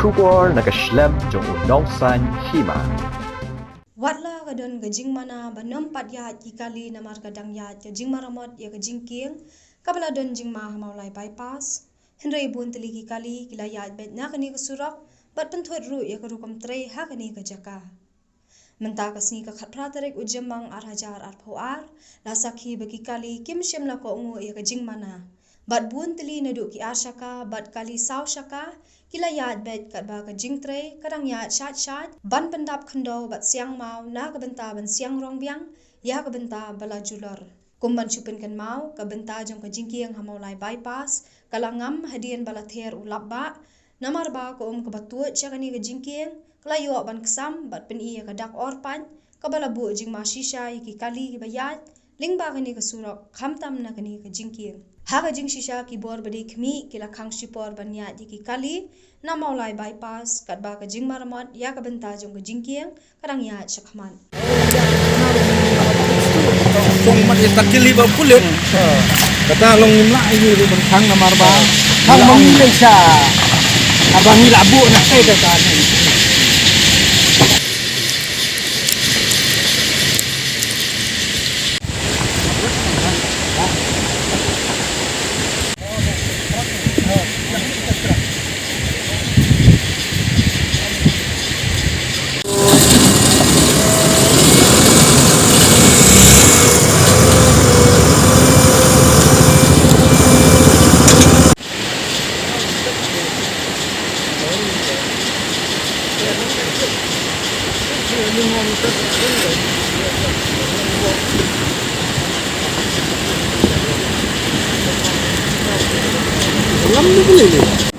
Shubor nakaslem jong unongsan hima. Watla kadon gajing mana banom patya ikali namar kadang ya gajing maramot ya gajing king kabla don jing ma maulai bypass henry bun teliki kali kila ya bet na kani kesurak bat pentuat ru ya kerukom tre ha kani kejaka menta kasni ka khatra tarik ujemang ar hajar ar phoar la sakhi bagi kali kim shem la ko ngu ya gajing mana bat bun teli nadu ki ar shaka bat kali saw shaka kila yat bet kat ba ka jingtre kadang yat shat ban pendap khendo bat siang mau na ka benta ban siang rong biang ya ka benta bala julor kumban chupin kan mau ka benta jong ka jingkiang hamau lai bypass kalangam hadian bala ther ulap ba namar ba ko ka batuat chakani ka jingkiang kala yo ban ksam bat pen iya ka dak or pan ka bala bu jing ma shisha ki kali ki bayat ling ba kani ka surak khamtam na kani ka jingkiang haga jing shisha ki bor badi khmi kila khang shipor banya ki kali na maulai bypass kat ba ka jing maramot ya ka benta jong ka jingkiang kadang ya chakman tong mat itakili ba kulit kata long nimla ini di bentang namar ba hang mengilai sa abang labu nak kai kata ni Lam ni boleh ni.